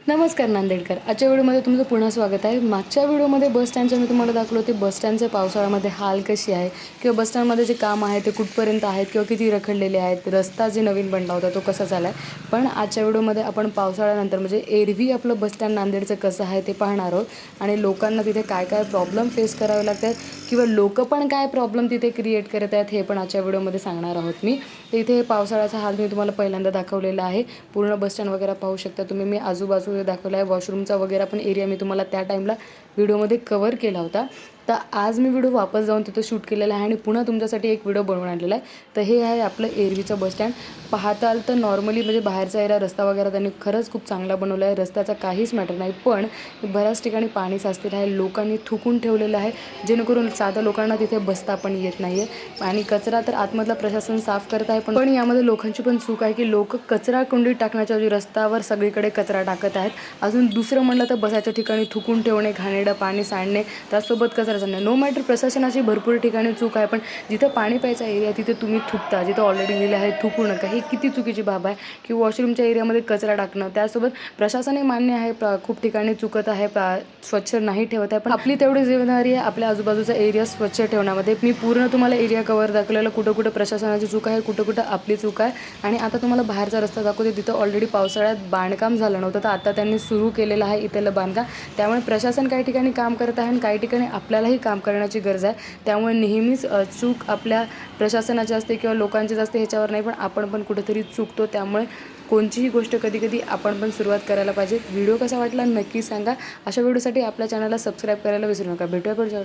नमस्कार नांदेडकर. आजच्या व्हिडिओमध्ये तुमचं पुन्हा स्वागत आहे. मागच्या व्हिडिओमध्ये बस स्टँडचं मी तुम्हाला दाखवलं होते बस स्टँडचे पावसाळ्यामध्ये हाल कशी आहे किंवा बस स्टँडमध्ये जे काम आहे ते कुठपर्यंत आहेत किंवा किती रखडलेले आहेत, रस्ता जे नवीन बनला होता तो कसा झाला आहे. पण आजच्या व्हिडिओमध्ये आपण पावसाळ्यानंतर म्हणजे एरवी आपलं बस स्टँड नांदेडचं कसं आहे ते पाहणार आहोत आणि लोकांना तिथे काय काय प्रॉब्लेम फेस करावे लागतात किंवा लोक पण काय प्रॉब्लेम तिथे क्रिएट करत आहेत हे पण आजच्या व्हिडिओमध्ये सांगणार आहोत मी. तर इथे पावसाळ्याचा हाल मी तुम्हाला पहिल्यांदा दाखवलेला आहे. पूर्ण बस स्टँड वगैरे पाहू शकता तुम्ही. मी आजूबाजू दाखवला आहे, वॉशरूमचा वगैरे पण एरिया मी तुम्हाला त्या टाईमला व्हिडिओमध्ये कव्हर केला होता. तर आज मी व्हिडिओ वापस जाऊन तिथं शूट केलेला आहे आणि पुन्हा तुमच्यासाठी एक व्हिडिओ बनवून आणलेला आहे. तर हे आहे आपलं एरवीचं बस स्टँड. पाहताल तर नॉर्मली म्हणजे बाहेरचा एरिया रस्ता वगैरे त्यांनी खरंच खूप चांगला बनवला आहे, रस्त्याचा काहीच मॅटर नाही. पण बऱ्याच ठिकाणी पाणी साचलेलं आहे, लोकांनी थुकून ठेवलेलं आहे जेणेकरून साध्या लोकांना तिथे बसता पण येत नाही आहे. आणि कचरा तर आतमधला प्रशासन साफ करत आहे, पण यामध्ये लोकांची पण चूक आहे की लोक कचरा कुंडीत टाकण्याच्या ऐवजी रस्त्यावर सगळीकडे कचरा टाकत आहेत. अजून दुसरं म्हणलं तर बसायच्या ठिकाणी थुकून ठेवणे, घाणेरडं पाणी सांडणे, त्यासोबत कचरा सांडणे. नो मॅटर प्रशासनाची भरपूर ठिकाणी चूक आहे, पण जिथं पाणी प्यायचा एरिया तिथे तुम्ही थुकता, जिथं ऑलरेडी लिहिलं आहे थुकू नका, ही किती चुकीची बाब आहे. की वॉशरूमच्या एरियामध्ये कचरा टाकणं, त्यासोबत प्रशासनही मान्य आहे खूप ठिकाणी चुकत आहे, स्वच्छ नाही ठेवत आहे, पण आपली तेवढी जिम्मेदारी आहे आपल्या आजूबाजूचा एरिया स्वच्छ ठेवण्यामध्ये. मी पूर्ण तुम्हाला एरिया कव्हर दाखवलेलं, कुठं कुठं प्रशासनाची चूक आहे, कुठं कुठं आपली चूक आहे. आणि आता तुम्हाला बाहेरचा रस्ता दाखवते, तिथं ऑलरेडी पावसाळ्यात बांधकाम झालं नव्हतं, तर आता त्यांनी सुरू केलेलं आहे इथलं बांधकाम. त्यामुळे प्रशासन काही ठिकाणी काम करत आहे आणि काही ठिकाणी आपल्यालाही काम करण्याची गरज आहे. त्यामुळे नेहमीच चूक आपल्या प्रशासनाची असते किंवा लोकांचीच असते ह्याच्यावर नाही, पण आपण पण कुठेतरी चुकतो. त्यामुळे कोणतीही गोष्ट कधी कधी आपण पण सुरुवात करायला पाहिजे. व्हिडिओ कसा वाटला नक्की सांगा. अशा व्हिडिओसाठी आपल्या चॅनलला सबस्क्राईब करायला विसरू नका. भेटूया पुढच्या